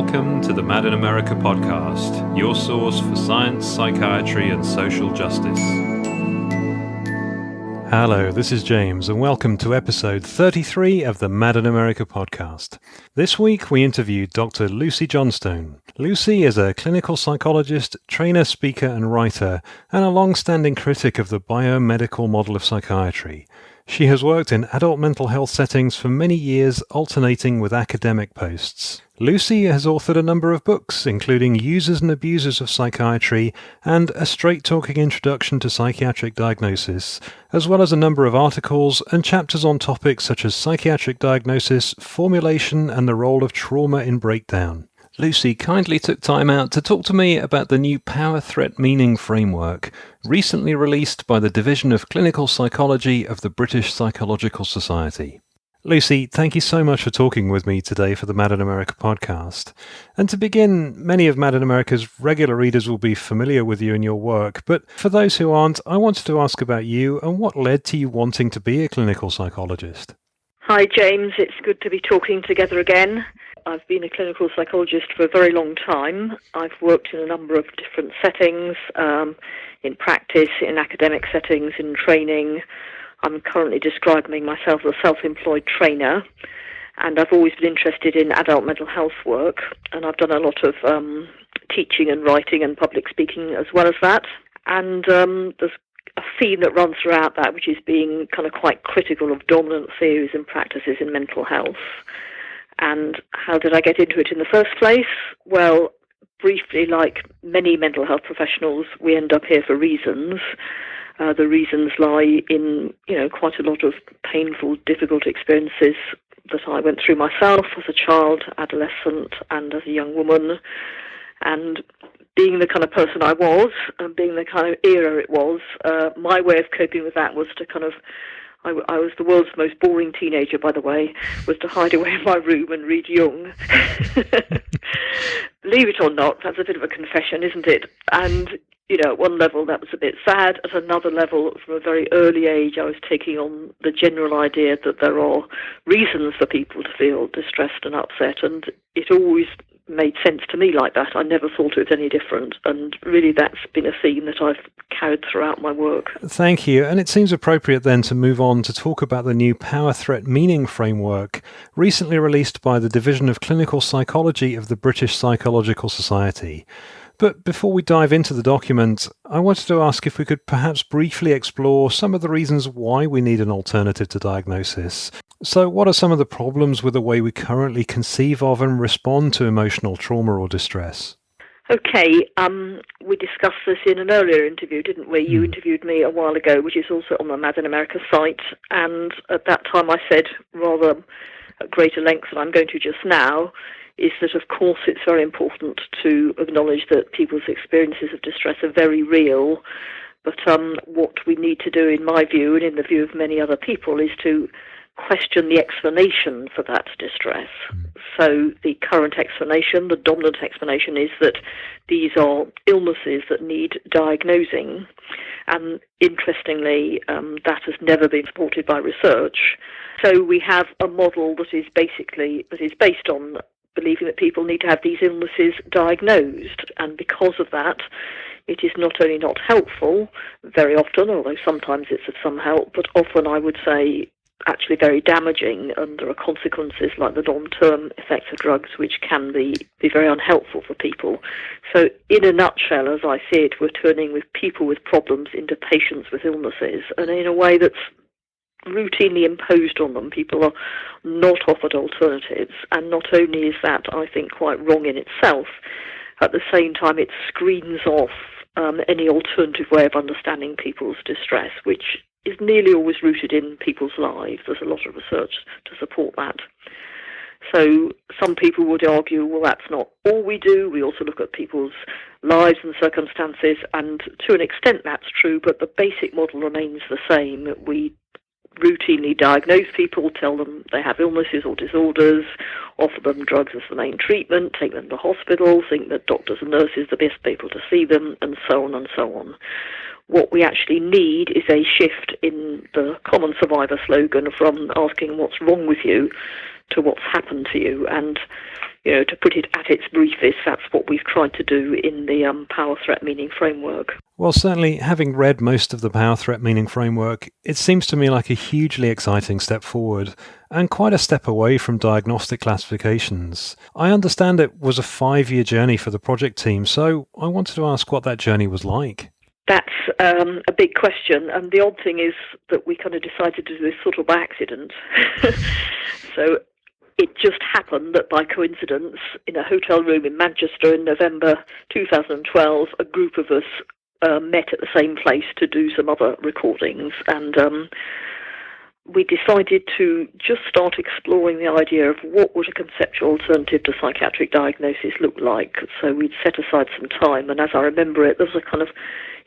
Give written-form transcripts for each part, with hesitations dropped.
Welcome to the Mad in America podcast, your source for science, psychiatry, and social justice. Hello, this is James, and welcome to episode 33 of the Mad in America podcast. This week we interviewed Dr. Lucy Johnstone. Lucy is a clinical psychologist, trainer, speaker, and writer, and a long-standing critic of the biomedical model of psychiatry. She has worked in adult mental health settings for many years, alternating with academic posts. Lucy has authored a number of books, including Users and Abusers of Psychiatry and A Straight-Talking Introduction to Psychiatric Diagnosis, as well as a number of articles and chapters on topics such as psychiatric diagnosis, formulation, and the role of trauma in breakdown. Lucy kindly took time out to talk to me about the new power-threat-meaning framework, recently released by the Division of Clinical Psychology of the British Psychological Society. Lucy, thank you so much for talking with me today for the Mad in America podcast. And to begin, many of Mad in America's regular readers will be familiar with you and your work, but for those who aren't, I wanted to ask about you and what led to you wanting to be a clinical psychologist. Hi James, it's good to be talking together again. I've been a clinical psychologist for a very long time. I've worked in a number of different settings, in practice, in academic settings, in training. I'm currently describing myself as a self-employed trainer, and I've always been interested in adult mental health work, and I've done a lot of teaching and writing and public speaking as well as that. And there's a theme that runs throughout that, which is being kind of quite critical of dominant theories and practices in mental health. And how did I get into it in the first place? Well, briefly, like many mental health professionals, we end up here for reasons. The reasons lie in, quite a lot of painful, difficult experiences that I went through myself as a child, adolescent, and as a young woman. And being the kind of person I was, and being the kind of era it was, my way of coping with that was to I was the world's most boring teenager, by the way, was to hide away in my room and read Jung. Believe it or not, that's a bit of a confession, isn't it? And, at one level that was a bit sad. At another level, from a very early age, I was taking on the general idea that there are reasons for people to feel distressed and upset, and it always made sense to me like that. I never thought it was any different, and really that's been a theme that I've carried throughout my work. Thank you, and it seems appropriate then to move on to talk about the new power-threat-meaning framework recently released by the Division of Clinical Psychology of the British Psychological Society. But before we dive into the document, I wanted to ask if we could perhaps briefly explore some of the reasons why we need an alternative to diagnosis. So what are some of the problems with the way we currently conceive of and respond to emotional trauma or distress? Okay, we discussed this in an earlier interview, didn't we? You interviewed me a while ago, which is also on the Mad in America site, and at that time I said, rather at greater length than I'm going to just now, is that of course it's very important to acknowledge that people's experiences of distress are very real, but what we need to do, in my view, and in the view of many other people, is to question the explanation for that distress. So the current explanation, the dominant explanation, is that these are illnesses that need diagnosing, and interestingly, that has never been supported by research. So we have a model that is based on believing that people need to have these illnesses diagnosed, and because of that, it is not only not helpful very often, although sometimes it's of some help, but often I would say actually very damaging, and there are consequences like the long-term effects of drugs which can be very unhelpful for people. So in a nutshell, as I see it, we're turning with people with problems into patients with illnesses, and in a way that's routinely imposed on them. People are not offered alternatives, and not only is that, I think, quite wrong in itself, at the same time it screens off any alternative way of understanding people's distress, which is nearly always rooted in people's lives. There's a lot of research to support that. So some people would argue, well, that's not all we do. We also look at people's lives and circumstances, and to an extent that's true, but the basic model remains the same. We routinely diagnose people, tell them they have illnesses or disorders, offer them drugs as the main treatment, take them to hospital, think that doctors and nurses are the best people to see them, and so on and so on. What we actually need is a shift in the common survivor slogan from asking what's wrong with you to what's happened to you. And to put it at its briefest, that's what we've tried to do in the power threat meaning framework. Well, certainly, having read most of the power threat meaning framework, it seems to me like a hugely exciting step forward and quite a step away from diagnostic classifications. I understand it was a 5-year journey for the project team, so I wanted to ask what that journey was like. That's a big question, and the odd thing is that we kind of decided to do this sort of by accident. So it just happened that by coincidence, in a hotel room in Manchester in November 2012, a group of us met at the same place to do some other recordings, and we decided to just start exploring the idea of what would a conceptual alternative to psychiatric diagnosis look like. So we'd set aside some time, and as I remember it, there was a kind of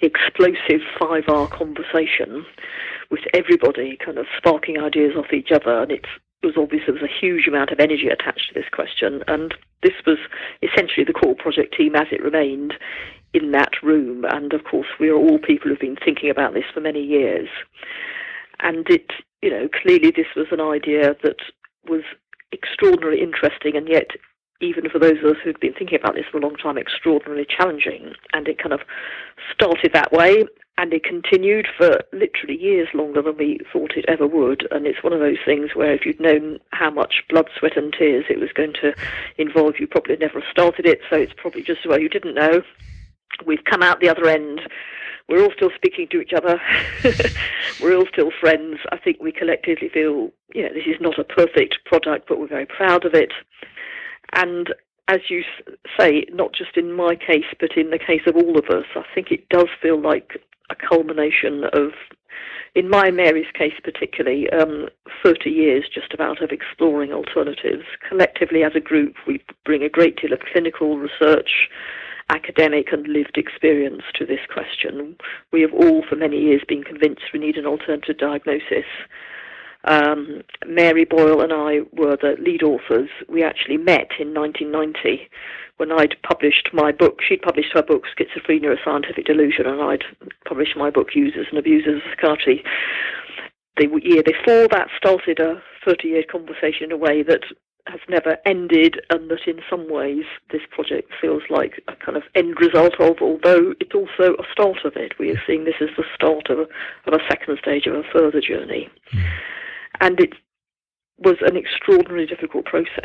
explosive 5-hour conversation with everybody kind of sparking ideas off each other, and it was obvious there was a huge amount of energy attached to this question, and this was essentially the core project team as it remained in that room. And of course we are all people who've been thinking about this for many years, and clearly this was an idea that was extraordinarily interesting, and yet even for those of us who'd been thinking about this for a long time, extraordinarily challenging. And it kind of started that way, and it continued for literally years longer than we thought it ever would. And it's one of those things where if you'd known how much blood, sweat and tears it was going to involve, you probably never have started it. So it's probably just, well, you didn't know. We've come out the other end. We're all still speaking to each other. We're all still friends. I think we collectively feel, this is not a perfect product, but we're very proud of it. And as you say, not just in my case, but in the case of all of us, I think it does feel like a culmination of, in my and Mary's case particularly, 30 years just about of exploring alternatives. Collectively as a group, we bring a great deal of clinical research, academic and lived experience to this question. We have all for many years been convinced we need an alternative diagnosis. Mary Boyle and I were the lead authors. We actually met in 1990 when I'd published my book. She'd published her book, Schizophrenia, a Scientific Delusion, and I'd published my book, Users and Abusers of Psychiatry. The year before, that started a 30-year conversation in a way that has never ended, and that in some ways this project feels like a kind of end result of, although it's also a start of it. We are seeing this as the start of a second stage of a further journey. And it was an extraordinarily difficult process.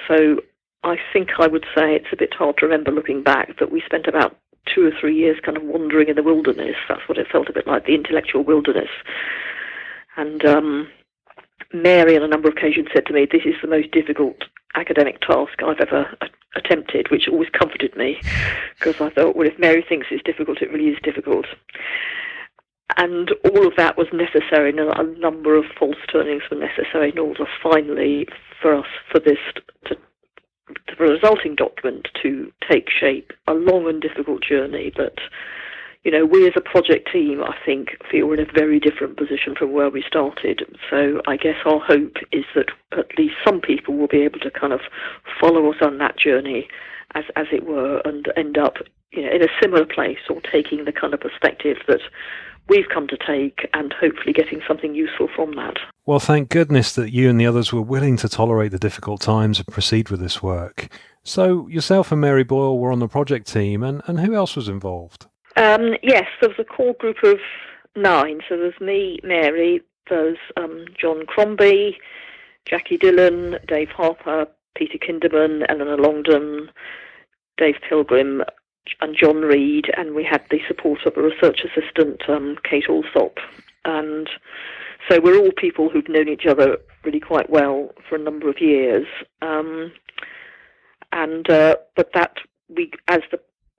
So I think I would say it's a bit hard to remember looking back that we spent about 2 or 3 years kind of wandering in the wilderness. That's what it felt a bit like, the intellectual wilderness. And Mary on a number of occasions said to me, this is the most difficult academic task I've ever attempted, which always comforted me, because I thought, well, if Mary thinks it's difficult, it really is difficult. And all of that was necessary, and a number of false turnings were necessary in order finally for this to the resulting document to take shape. A long and difficult journey, but we as a project team, I think, feel we're in a very different position from where we started. So I guess our hope is that at least some people will be able to kind of follow us on that journey, as it were, and end up in a similar place, or taking the kind of perspective that we've come to take, and hopefully getting something useful from that. Well, thank goodness that you and the others were willing to tolerate the difficult times and proceed with this work. So yourself and Mary Boyle were on the project team, and who else was involved? Yes, there was a core group of 9. So there's me, Mary, there's John Crombie, Jackie Dillon, Dave Harper, Peter Kinderman, Eleanor Longdon, Dave Pilgrim, and John Reed, and we had the support of a research assistant, Kate Alsop. And so we're all people who've known each other really quite well for a number of years.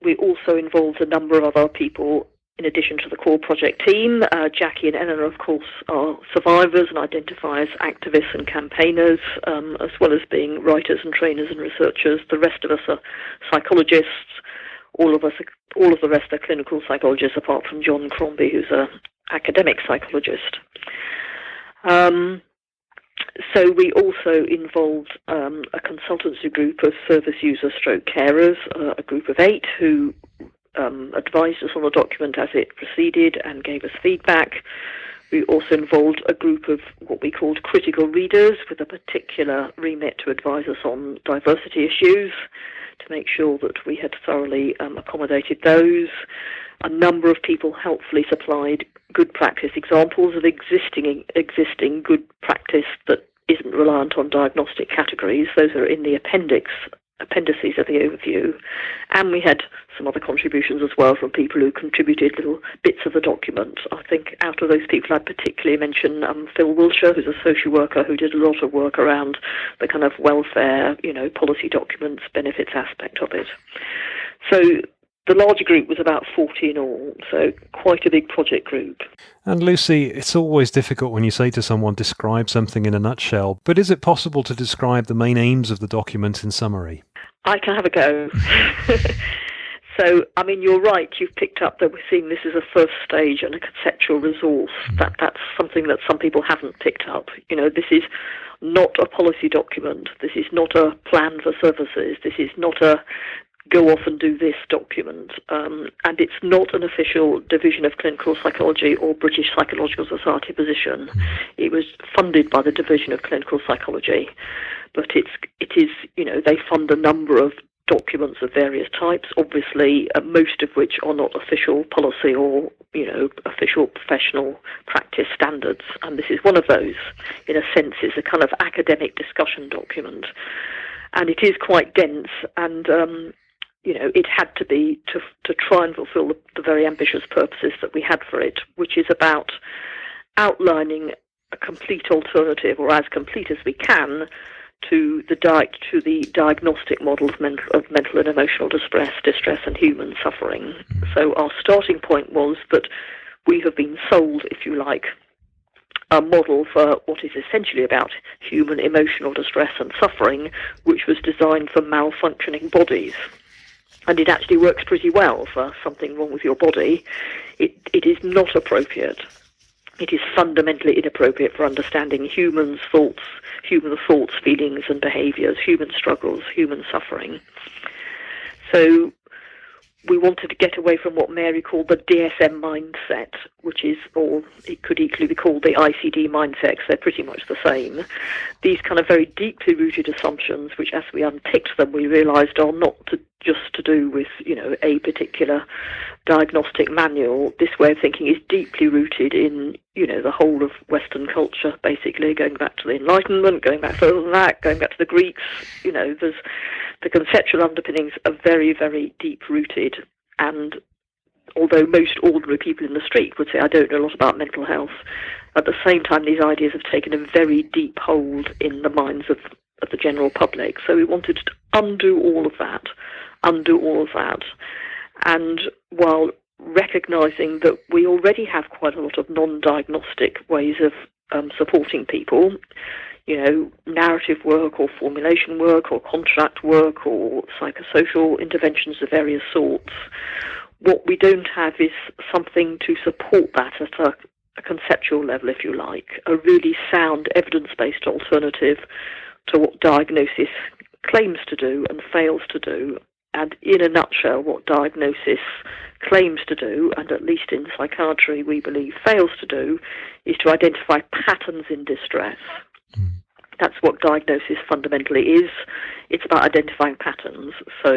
We also involved a number of other people in addition to the core project team. Jackie and Eleanor, of course, are survivors and identify as activists and campaigners, as well as being writers and trainers and researchers. The rest of us are psychologists. All of the rest are clinical psychologists, apart from John Crombie, who's an academic psychologist. So we also involved a consultancy group of service users stroke carers, a group of 8 who advised us on the document as it proceeded and gave us feedback. We also involved a group of what we called critical readers with a particular remit to advise us on diversity issues, to make sure that we had thoroughly accommodated those. A number of people helpfully supplied good practice examples of existing good practice that isn't reliant on diagnostic categories. Those are in the appendices of the overview. And we had some other contributions as well from people who contributed little bits of the document. I think out of those people I'd particularly mention Phil Wilshire, who's a social worker who did a lot of work around the kind of welfare, policy documents, benefits aspect of it. So the larger group was about 40 in all, so quite a big project group. And Lucy, it's always difficult when you say to someone, describe something in a nutshell, but is it possible to describe the main aims of the document in summary? I can have a go. So, you're right, you've picked up that we're seeing this as a first stage and a conceptual resource. That's something that some people haven't picked up. This is not a policy document. This is not a plan for services. This is not a go off and do this document. And it's not an official Division of Clinical Psychology or British Psychological Society position. It was funded by the Division of Clinical Psychology. But it is, they fund a number of documents of various types, obviously, most of which are not official policy or, official professional practice standards. And this is one of those. In a sense, it's a kind of academic discussion document. And it is quite dense, and it had to be to try and fulfill the very ambitious purposes that we had for it, which is about outlining a complete alternative, or as complete as we can, to the diagnostic model of mental and emotional distress and human suffering. So our starting point was that we have been sold, if you like, a model for what is essentially about human emotional distress and suffering, which was designed for malfunctioning bodies. And it actually works pretty well for something wrong with your body. It is not appropriate. It is fundamentally inappropriate for understanding human thoughts, feelings and behaviours, human struggles, human suffering. So we wanted to get away from what Mary called the DSM mindset, which is, or it could equally be called the ICD mindset, because they're pretty much the same. These kind of very deeply rooted assumptions, which as we unpicked them, we realised are not just to do with, a particular diagnostic manual. This way of thinking is deeply rooted in, the whole of Western culture, basically, going back to the Enlightenment, going back further than that, going back to the Greeks. There's the conceptual underpinnings are very, very deep-rooted, and although most ordinary people in the street would say, I don't know a lot about mental health, at the same time these ideas have taken a very deep hold in the minds of the general public. So we wanted to undo all of that, and while recognising that we already have quite a lot of non-diagnostic ways of supporting people, narrative work or formulation work or contract work or psychosocial interventions of various sorts. What we don't have is something to support that at a conceptual level, if you like, a really sound evidence-based alternative to what diagnosis claims to do and fails to do. And in a nutshell, what diagnosis claims to do, and at least in psychiatry we believe fails to do, is to identify patterns in distress. That's what diagnosis fundamentally is. It's about identifying patterns. So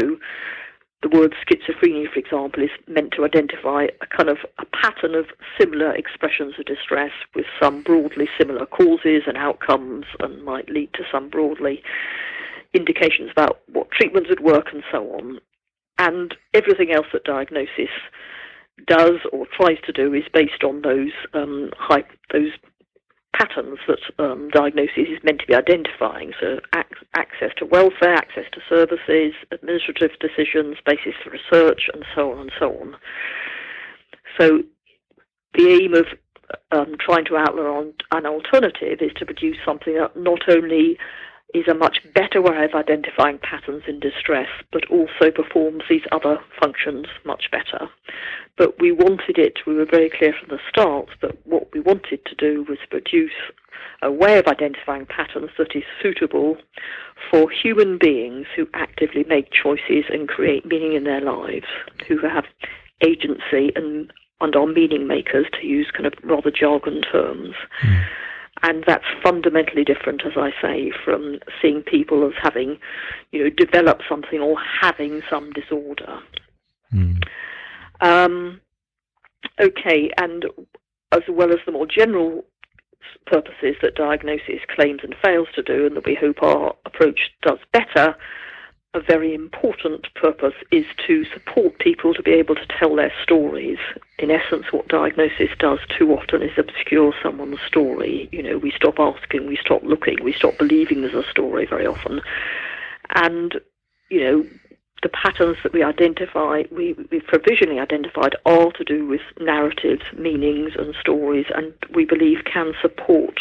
the word schizophrenia, for example, is meant to identify a pattern of similar expressions of distress with some broadly similar causes and outcomes, and might lead to some broadly indications about what treatments would work and so on. And everything else that diagnosis does or tries to do is based on those patterns that diagnosis is meant to be identifying. So access to welfare, access to services, administrative decisions, basis for research, and so on and so on. So the aim of trying to outline an alternative is to produce something that not only is a much better way of identifying patterns in distress, but also performs these other functions much better. But we were very clear from the start that what we wanted to do was produce a way of identifying patterns that is suitable for human beings who actively make choices and create meaning in their lives, who have agency and and are meaning makers, to use kind of rather jargon terms. And that's fundamentally different, as I say, from seeing people as having, developed something or having some disorder. Okay, and as well as the more general purposes that diagnosis claims and fails to do, and that we hope our approach does better, a very important purpose is to support people to be able to tell their stories. In essence, what diagnosis does too often is obscure someone's story. We stop asking, we stop looking, we stop believing there's a story very often. And, the patterns that we identify, we've provisionally identified, are to do with narratives, meanings and stories, and we believe can support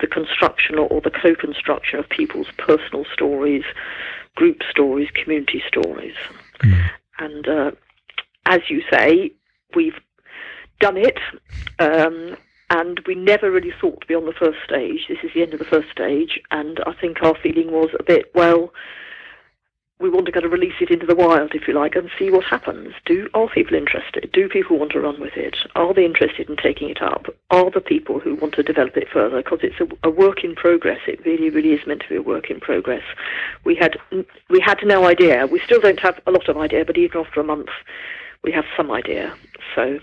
the construction or the co-construction of people's personal stories, group stories, community stories. And as you say, we've done it, and we never really thought beyond the first stage. This is the end of the first stage, and I think our feeling was a bit, we want to kind of release it into the wild, if you like, and see what happens. Are people interested? Do people want to run with it? Are they interested in taking it up? Are the people who want to develop it further? Because it's a work in progress. It really, really is meant to be a work in progress. We had no idea. We still don't have a lot of idea, but even after a month, we have some idea. So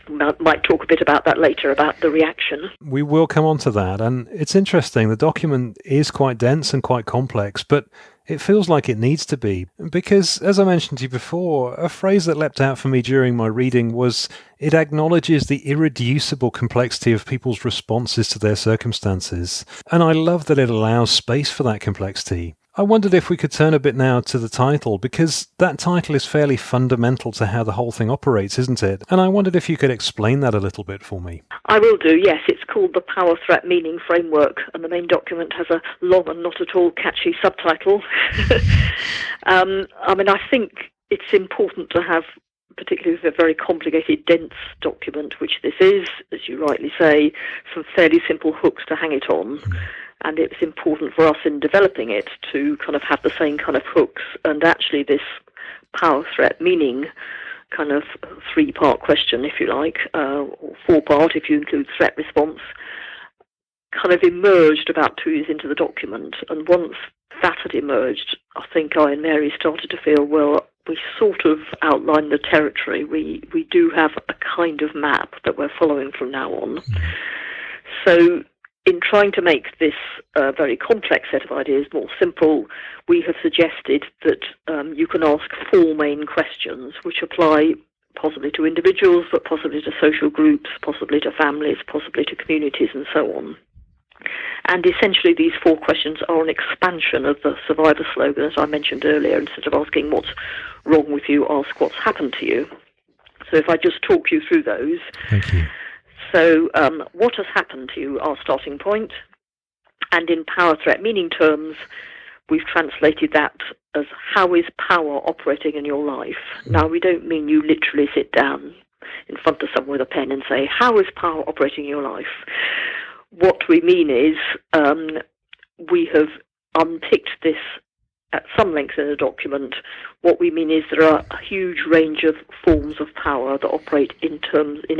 we might talk a bit about that later, about the reaction. We will come on to that. And it's interesting. The document is quite dense and quite complex, but it feels like it needs to be, because, as I mentioned to you before, a phrase that leapt out for me during my reading was it acknowledges the irreducible complexity of people's responses to their circumstances. And I love that it allows space for that complexity. I wondered if we could turn a bit now to the title, because that title is fairly fundamental to how the whole thing operates, isn't it? And I wondered if you could explain that a little bit for me. I will do, yes. It's called the Power Threat Meaning Framework, and the main document has a long and not at all catchy subtitle. I think it's important to have, particularly with a very complicated, dense document, which this is, as you rightly say, some fairly simple hooks to hang it on. And it's important for us in developing it to kind of have the same kind of hooks. And actually this power threat meaning kind of three-part question, if you like, or four-part if you include threat response, kind of emerged about 2 years into the document. And once that had emerged, I think I and Mary started to feel, we sort of outlined the territory. We do have a kind of map that we're following from now on. So in trying to make this very complex set of ideas more simple, we have suggested that you can ask 4 main questions, which apply possibly to individuals, but possibly to social groups, possibly to families, possibly to communities, and so on. And essentially these 4 questions are an expansion of the survivor slogan, as I mentioned earlier. Instead of asking what's wrong with you, ask what's happened to you. So if I just talk you through those. Thank you. So what has happened to you, our starting point. And in power threat meaning terms, we've translated that as how is power operating in your life. Now, we don't mean you literally sit down in front of someone with a pen and say, how is power operating in your life? What we mean is we have unpicked this at some length in the document. What we mean is there are a huge range of forms of power that operate in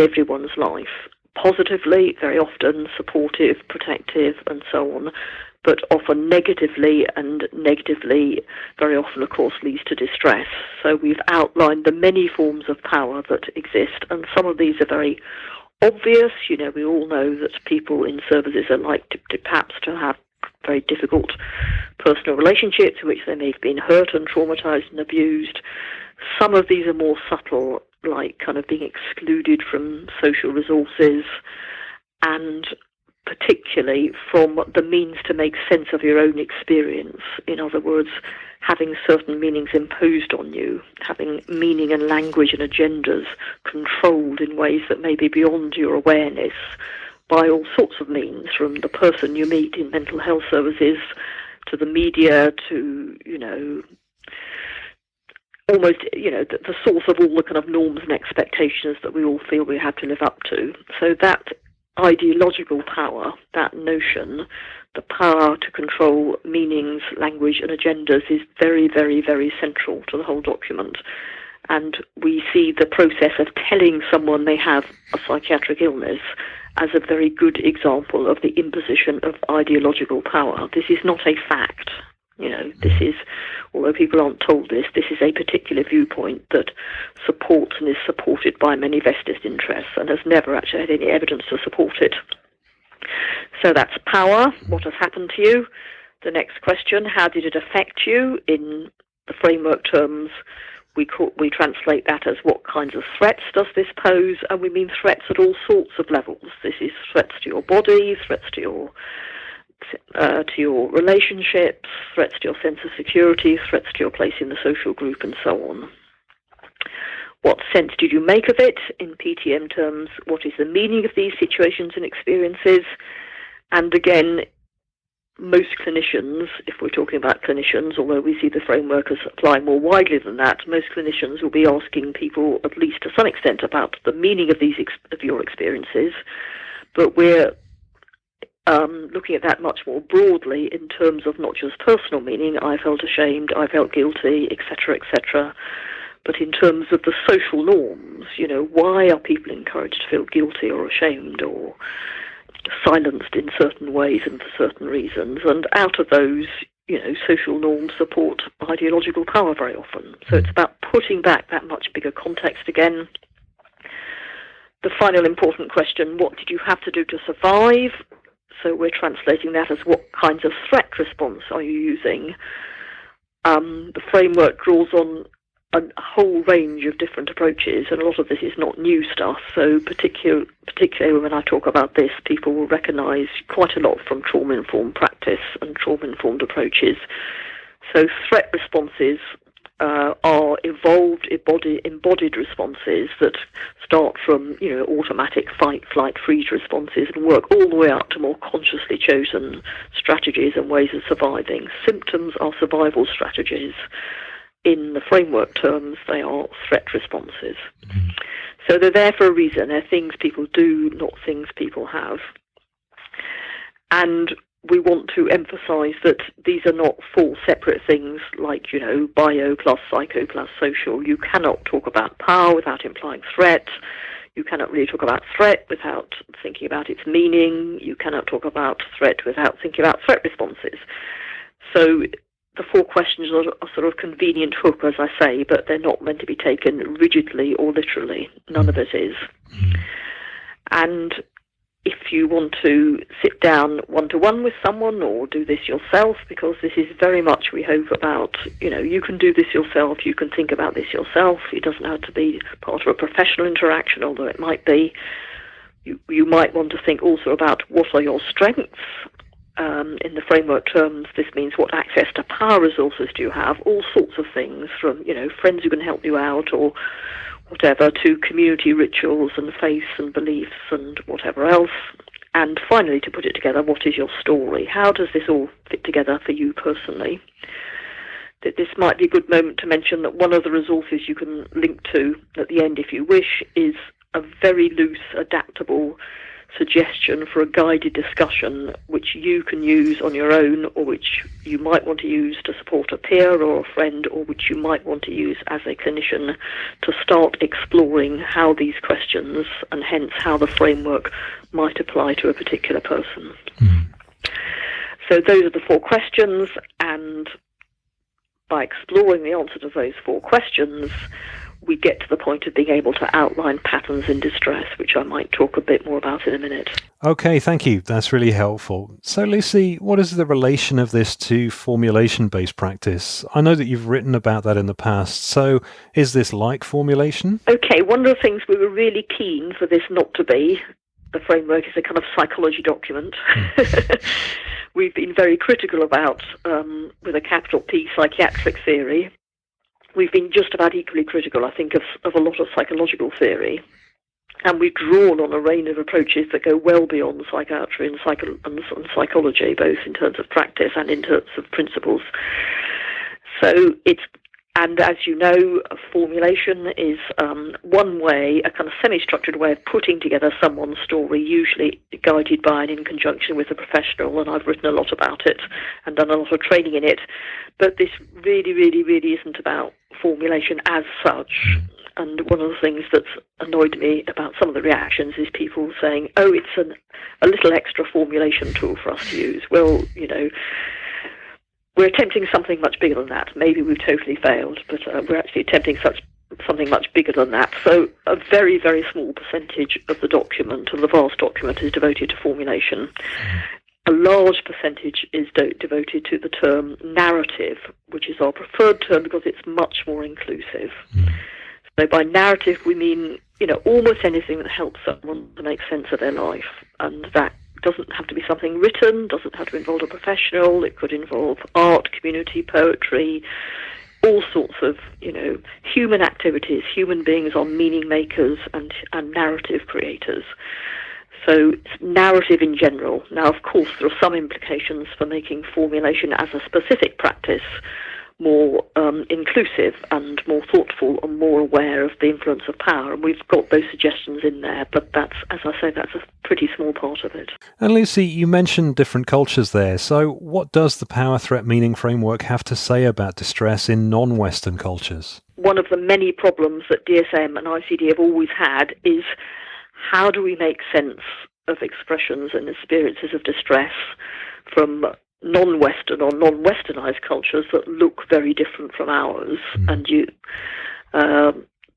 everyone's life. Positively, very often, supportive, protective, and so on, but often negatively, and negatively very often, of course, leads to distress. So we've outlined the many forms of power that exist, and some of these are very obvious. We all know that people in services are like perhaps to have very difficult personal relationships in which they may have been hurt and traumatized and abused. Some of these are more subtle, like kind of being excluded from social resources, and particularly from the means to make sense of your own experience. In other words, having certain meanings imposed on you, having meaning and language and agendas controlled in ways that may be beyond your awareness by all sorts of means, from the person you meet in mental health services to the media to, almost, the source of all the kind of norms and expectations that we all feel we have to live up to. So that ideological power, that notion, the power to control meanings, language and agendas is very, very, very central to the whole document. And we see the process of telling someone they have a psychiatric illness as a very good example of the imposition of ideological power. This is not a fact. This is, although people aren't told this is a particular viewpoint that supports and is supported by many vested interests and has never actually had any evidence to support it. So that's power. What has happened to you? The next question, how did it affect you? In the framework terms, we translate that as what kinds of threats does this pose? And we mean threats at all sorts of levels. This is threats to your body, threats to your relationships, threats to your sense of security, threats to your place in the social group, and so on. What sense did you make of it? In PTM terms, what is the meaning of these situations and experiences? And again, most clinicians, if we're talking about clinicians, although we see the framework as applying more widely than that, most clinicians will be asking people, at least to some extent, about the meaning of your experiences. But we're looking at that much more broadly in terms of not just personal meaning, I felt ashamed, I felt guilty, etc., but in terms of the social norms. Why are people encouraged to feel guilty or ashamed or silenced in certain ways and for certain reasons? And out of those, social norms support ideological power very often. So it's about putting back that much bigger context again. The final important question, what did you have to do to survive? So we're translating that as what kinds of threat response are you using? The framework draws on a whole range of different approaches, and a lot of this is not new stuff. So particularly when I talk about this, people will recognise quite a lot from trauma-informed practice and trauma-informed approaches. So threat responses are evolved, embodied responses that start from, automatic fight, flight, freeze responses and work all the way up to more consciously chosen strategies and ways of surviving. Symptoms are survival strategies. In the framework terms, they are threat responses. Mm-hmm. So they're there for a reason. They're things people do, not things people have. And we want to emphasize that these are not four separate things like, bio plus psycho plus social. You cannot talk about power without implying threat. You cannot really talk about threat without thinking about its meaning. You cannot talk about threat without thinking about threat responses. So the four questions are sort of convenient hook, as I say, but they're not meant to be taken rigidly or literally. None of it is. And if you want to sit down one-to-one with someone or do this yourself, because this is very much, we hope, about, you can do this yourself, you can think about this yourself. It doesn't have to be part of a professional interaction, although it might be. You might want to think also about what are your strengths. In the framework terms, this means what access to power resources do you have, all sorts of things from, friends who can help you out or whatever, to community rituals and faiths and beliefs and whatever else. And finally, to put it together, what is your story? How does this all fit together for you personally? This might be a good moment to mention that one of the resources you can link to at the end, if you wish, is a very loose, adaptable suggestion for a guided discussion which you can use on your own, or which you might want to use to support a peer or a friend, or which you might want to use as a clinician to start exploring how these questions and hence how the framework might apply to a particular person. So those are the four questions, and by exploring the answer to those four questions, we get to the point of being able to outline patterns in distress, which I might talk a bit more about in a minute. Okay, thank you. That's really helpful. So, Lucy, what is the relation of this to formulation-based practice? I know that you've written about that in the past. So, is this like formulation? Okay, one of the things we were really keen for this not to be, the framework is a kind of psychology document. We've been very critical about, with a capital P, psychiatric theory. We've been just about equally critical, I think, of a lot of psychological theory. And we've drawn on a range of approaches that go well beyond psychiatry and psychology, both in terms of practice and in terms of principles. So and as you know, a formulation is one way, a kind of semi-structured way of putting together someone's story, usually guided by and in conjunction with a professional, and I've written a lot about it and done a lot of training in it. But this really, really, really isn't about formulation as such. And one of the things that's annoyed me about some of the reactions is people saying, oh, it's a little extra formulation tool for us to use. Well, we're attempting something much bigger than that. Maybe we've totally failed, but we're actually attempting something much bigger than that. So a very, very small percentage of the document, of the vast document, is devoted to formulation. A large percentage is devoted to the term narrative, which is our preferred term because it's much more inclusive. So by narrative, we mean, almost anything that helps someone to make sense of their life. And that doesn't have to be something written, doesn't have to involve a professional. It could involve art, community, poetry, all sorts of, human activities. Human beings are meaning makers and narrative creators. So it's narrative in general. Now, of course, there are some implications for making formulation as a specific practice more inclusive and more thoughtful and more aware of the influence of power. And we've got those suggestions in there, but that's, as I say, that's a pretty small part of it. And Lucy, you mentioned different cultures there. So what does the power threat meaning framework have to say about distress in non-Western cultures? One of the many problems that DSM and ICD have always had is how do we make sense of expressions and experiences of distress from non-Western or non-Westernized cultures that look very different from ours. And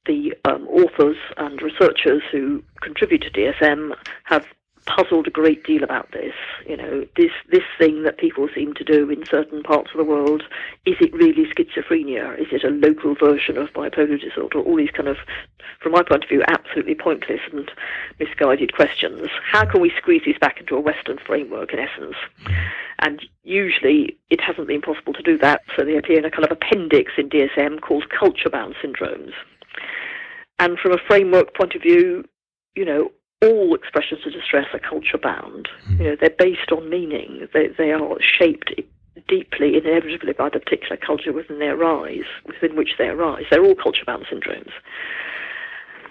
the authors and researchers who contribute to DSM have puzzled a great deal about this. This thing that people seem to do in certain parts of the world, is it really schizophrenia? Is it a local version of bipolar disorder? All these kind of, from my point of view, absolutely pointless and misguided questions. How can we squeeze these back into a Western framework, in essence? And usually it hasn't been possible to do that, so they appear in a kind of appendix in DSM called culture-bound syndromes. And from a framework point of view, all expressions of distress are culture-bound. They're based on meaning. They are shaped deeply, inevitably, by the particular culture within which they arise. They're all culture-bound syndromes.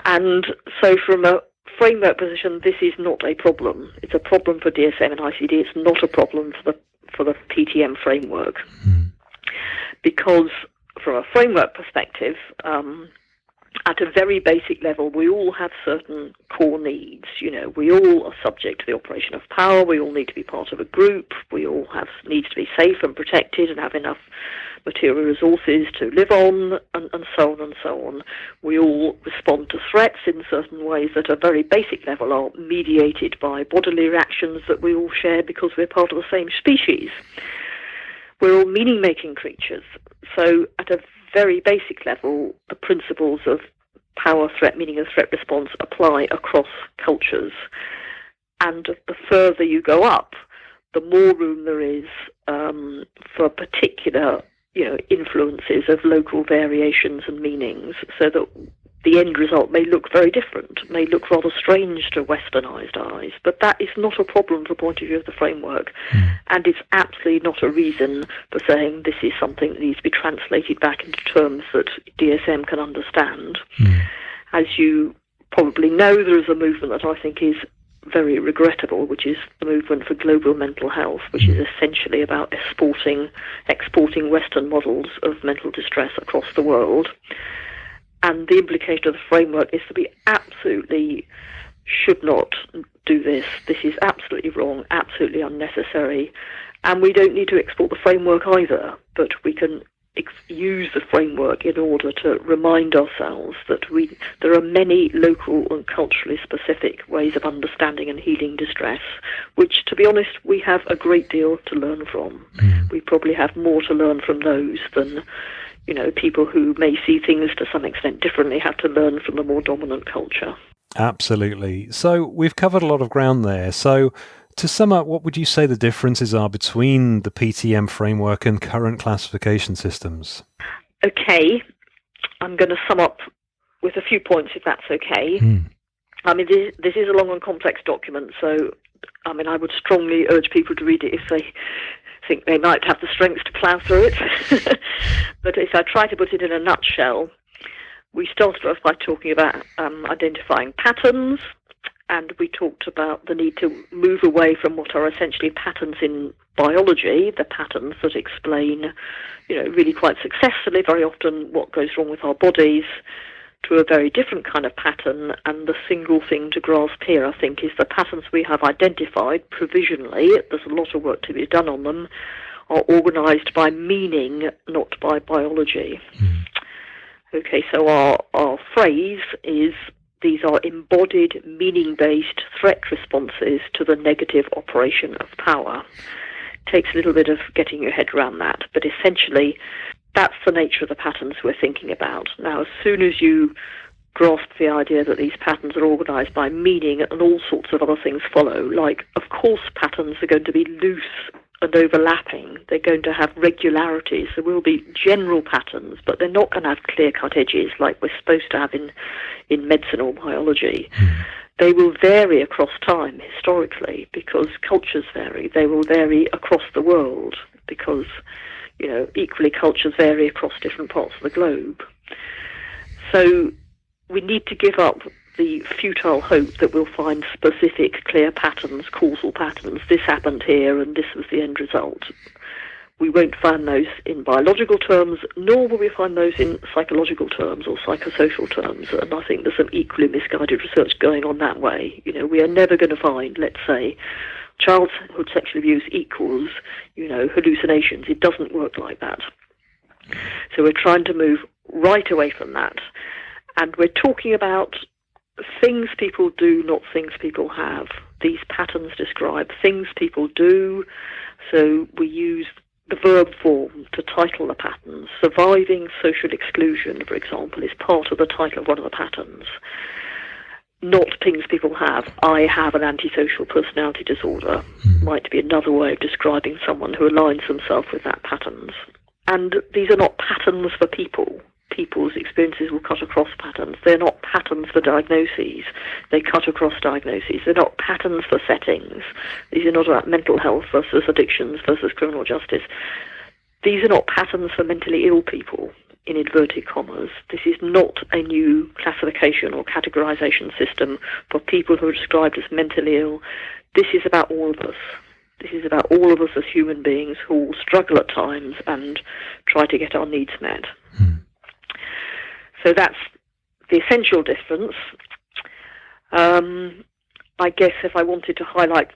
And so from a framework position, this is not a problem. It's a problem for DSM and ICD. It's not a problem for the PTM framework. Because from a framework perspective, at a very basic level, we all have certain core needs. We all are subject to the operation of power. We all need to be part of a group. We all need to be safe and protected and have enough material resources to live on, and so on and so on. We all respond to threats in certain ways that at a very basic level are mediated by bodily reactions that we all share because we're part of the same species. We're all meaning-making creatures. So at a very basic level, the principles of power, threat, meaning, and threat response apply across cultures. And the further you go up, the more room there is for particular, influences of local variations and meanings, so that the end result may look very different, may look rather strange to Westernized eyes, but that is not a problem from the point of view of the framework, and it's absolutely not a reason for saying this is something that needs to be translated back into terms that DSM can understand. As you probably know, there is a movement that I think is very regrettable, which is the movement for global mental health, which is essentially about exporting Western models of mental distress across the world. And the implication of the framework is that we absolutely should not do this. This is absolutely wrong, absolutely unnecessary. And we don't need to export the framework either, but we can use the framework in order to remind ourselves that there are many local and culturally specific ways of understanding and healing distress, which, to be honest, we have a great deal to learn from. We probably have more to learn from those than people who may see things to some extent differently have to learn from the more dominant culture. Absolutely. So we've covered a lot of ground there. So to sum up, what would you say the differences are between the PTM framework and current classification systems? Okay, I'm going to sum up with a few points, if that's okay. I mean, this is a long and complex document, so I would strongly urge people to read it if they think they might have the strength to plough through it. But if I try to put it in a nutshell, we started off by talking about identifying patterns, and we talked about the need to move away from what are essentially patterns in biology, the patterns that explain, really quite successfully very often what goes wrong with our bodies, to a very different kind of pattern. And the single thing to grasp here, I think, is the patterns we have identified provisionally, there's a lot of work to be done on them, are organised by meaning, not by biology. Okay, so our phrase is, these are embodied, meaning-based threat responses to the negative operation of power. It takes a little bit of getting your head around that, but essentially that's the nature of the patterns we're thinking about. Now, as soon as you grasp the idea that these patterns are organised by meaning, and all sorts of other things follow, like, of course, patterns are going to be loose and overlapping. They're going to have regularities. There will be general patterns, but they're not going to have clear-cut edges like we're supposed to have in medicine or biology. They will vary across time, historically, because cultures vary. They will vary across the world because, equally cultures vary across different parts of the globe. So we need to give up the futile hope that we'll find specific, clear patterns, causal patterns. This happened here and this was the end result. We won't find those in biological terms, nor will we find those in psychological terms or psychosocial terms. And I think there's some equally misguided research going on that way. We are never going to find, let's say, childhood sexual abuse equals, hallucinations. It doesn't work like that. So we're trying to move right away from that. And we're talking about things people do, not things people have. These patterns describe things people do, so we use the verb form to title the patterns. Surviving social exclusion, for example, is part of the title of one of the patterns. Not things people have. I have an antisocial personality disorder might be another way of describing someone who aligns themselves with that patterns. And these are not patterns for people. People's experiences will cut across patterns. They're not patterns for diagnoses. They cut across diagnoses. They're not patterns for settings. These are not about mental health versus addictions versus criminal justice. These are not patterns for mentally ill people, in inverted commas. This is not a new classification or categorization system for people who are described as mentally ill. This is about all of us. This is about all of us as human beings who all struggle at times and try to get our needs met. So that's the essential difference. I guess if I wanted to highlight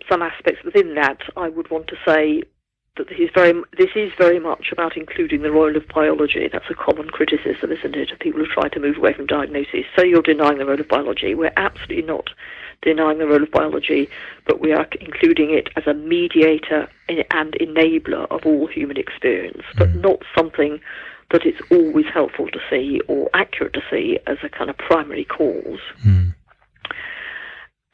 some aspects within that, I would want to say that this is very much about including the role of biology. That's a common criticism, isn't it, of people who try to move away from diagnosis. So you're denying the role of biology. We're absolutely not denying the role of biology, but we are including it as a mediator and enabler of all human experience, but not something that it's always helpful to see or accurate to see as a kind of primary cause.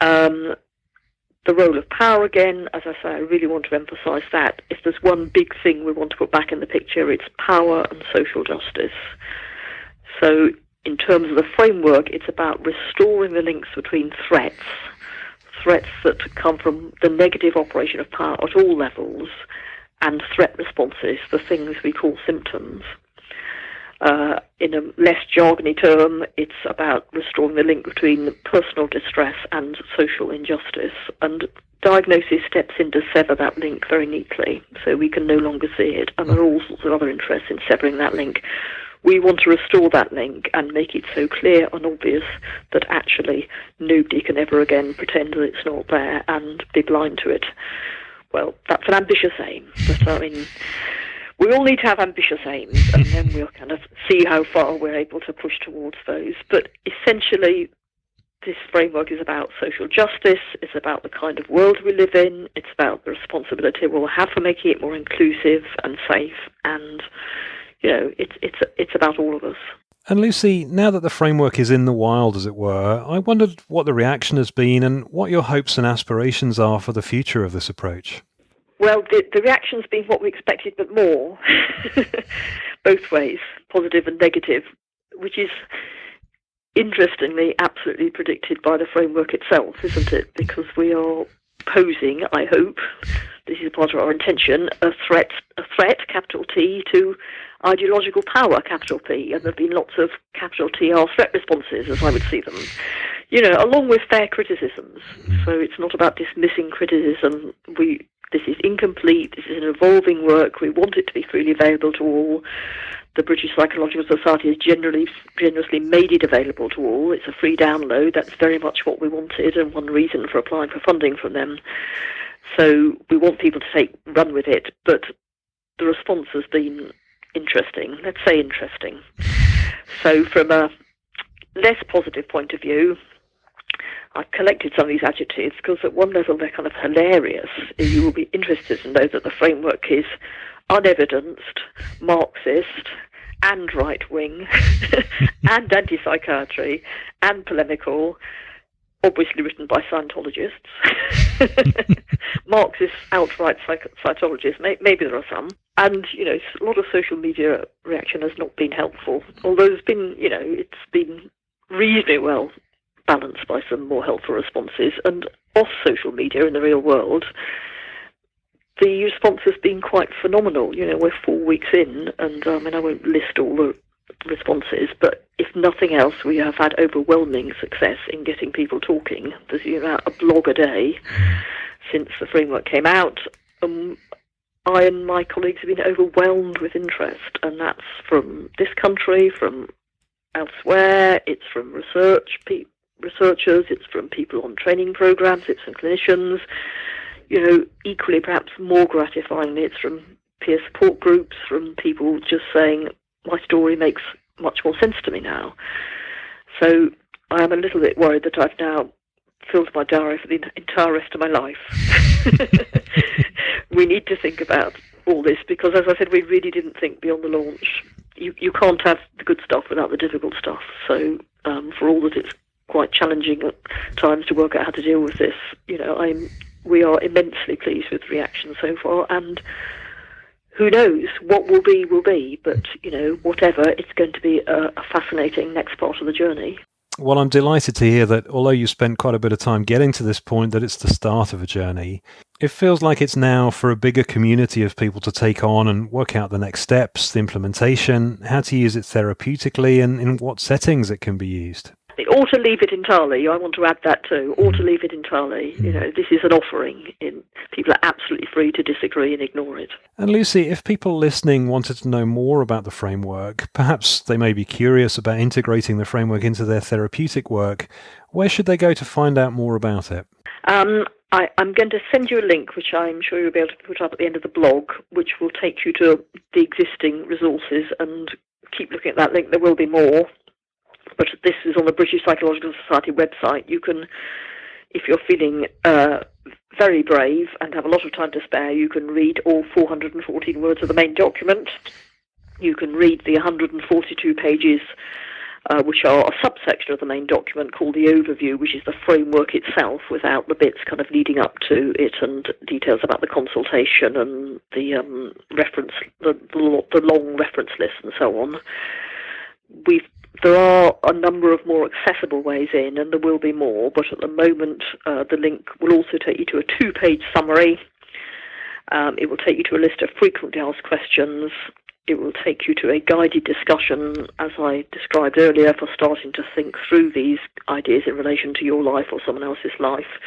The role of power, again, as I say, I really want to emphasise that. If there's one big thing we want to put back in the picture, it's power and social justice. So in terms of the framework, it's about restoring the links between threats that come from the negative operation of power at all levels, and threat responses, the things we call symptoms. In a less jargony term, it's about restoring the link between personal distress and social injustice. And diagnosis steps in to sever that link very neatly, so we can no longer see it. And there are all sorts of other interests in severing that link. We want to restore that link and make it so clear and obvious that actually nobody can ever again pretend that it's not there and be blind to it. Well, that's an ambitious aim, but I mean, we all need to have ambitious aims, and then we'll kind of see how far we're able to push towards those. But essentially, this framework is about social justice, it's about the kind of world we live in, it's about the responsibility we'll have for making it more inclusive and safe, and, it's about all of us. And Lucy, now that the framework is in the wild, as it were, I wondered what the reaction has been and what your hopes and aspirations are for the future of this approach. Well, the reaction's been what we expected, but more. Both ways, positive and negative, which is, interestingly, absolutely predicted by the framework itself, isn't it? Because we are posing, I hope, this is part of our intention, a threat, capital T, to ideological power, capital P, and there have been lots of capital TR threat responses, as I would see them. along with fair criticisms. So it's not about dismissing criticism. This is incomplete. This is an evolving work. We want it to be freely available to all. The British Psychological Society has generously made it available to all. It's a free download. That's very much what we wanted, and one reason for applying for funding from them. So we want people to run with it, but the response has been interesting. Let's say interesting. So from a less positive point of view, I've collected some of these adjectives because at one level they're kind of hilarious. You will be interested to know that the framework is unevidenced, Marxist, and right-wing, and anti-psychiatry, and polemical, obviously written by Scientologists. Marxist outright Scientologists, maybe there are some. And, a lot of social media reaction has not been helpful, although it's been reasonably well balanced by some more helpful responses. And off social media in the real world, the response has been quite phenomenal. We're 4 weeks in, and I won't list all the responses, but if nothing else, we have had overwhelming success in getting people talking. There's a blog a day since the framework came out. I and my colleagues have been overwhelmed with interest, and that's from this country, from elsewhere. It's from researchers, it's from people on training programs, it's from clinicians. Equally, perhaps more gratifyingly, it's from peer support groups, from people just saying, my story makes much more sense to me now. So I am a little bit worried that I've now filled my diary for the entire rest of my life. We need to think about all this because, as I said, we really didn't think beyond the launch. You can't have the good stuff without the difficult stuff. So for all that it's quite challenging at times to work out how to deal with this, we are immensely pleased with the reaction so far, and who knows, what will be, but, whatever, it's going to be a fascinating next part of the journey. Well, I'm delighted to hear that although you spent quite a bit of time getting to this point, that it's the start of a journey. It feels like it's now for a bigger community of people to take on and work out the next steps, the implementation, how to use it therapeutically, and in what settings it can be used. Or to leave it entirely. I want to add that too. Or to leave it entirely. This is an offering. People are absolutely free to disagree and ignore it. And Lucy, if people listening wanted to know more about the framework, perhaps they may be curious about integrating the framework into their therapeutic work, where should they go to find out more about it? I'm going to send you a link, which I'm sure you'll be able to put up at the end of the blog, which will take you to the existing resources, and keep looking at that link. There will be more. But this is on the British Psychological Society website. You can, if you're feeling very brave and have a lot of time to spare, you can read all 414 words of the main document. You can read the 142 pages, which are a subsection of the main document called the overview, which is the framework itself without the bits kind of leading up to it and details about the consultation and the reference, the long reference list and so on. There are a number of more accessible ways in, and there will be more, but at the moment the link will also take you to a 2-page summary. It will take you to a list of frequently asked questions. It will take you to a guided discussion, as I described earlier, for starting to think through these ideas in relation to your life or someone else's life.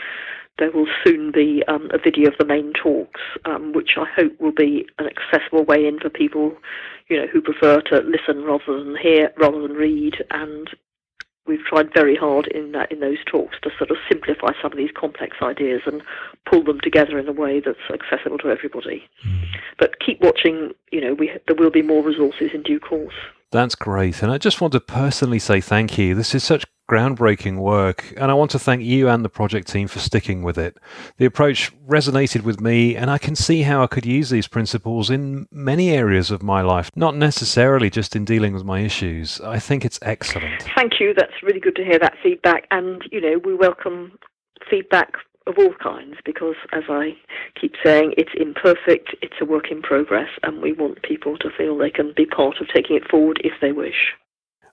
There will soon be a video of the main talks, which I hope will be an accessible way in for people, who prefer to listen rather than hear, rather than read. And we've tried very hard in those talks to sort of simplify some of these complex ideas and pull them together in a way that's accessible to everybody. But keep watching. There will be more resources in due course. That's great. And I just want to personally say thank you. This is such groundbreaking work, and I want to thank you and the project team for sticking with it. The approach resonated with me, and I can see how I could use these principles in many areas of my life, not necessarily just in dealing with my issues. I think it's excellent. Thank you. That's really good to hear that feedback, and we welcome feedback of all kinds, because, as I keep saying, it's imperfect, it's a work in progress, and we want people to feel they can be part of taking it forward if they wish.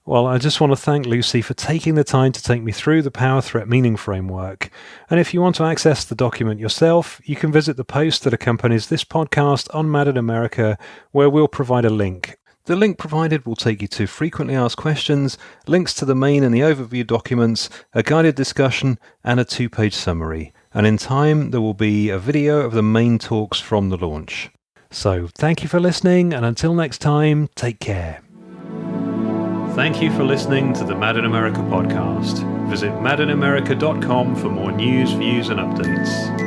Well, I just want to thank Lucy for taking the time to take me through the Power Threat Meaning Framework. And if you want to access the document yourself, you can visit the post that accompanies this podcast on Mad in America, where we'll provide a link. The link provided will take you to frequently asked questions, links to the main and the overview documents, a guided discussion, and a 2-page summary. And in time, there will be a video of the main talks from the launch. So, thank you for listening, and until next time, take care. Thank you for listening to the Mad in America podcast. Visit madinamerica.com for more news, views, and updates.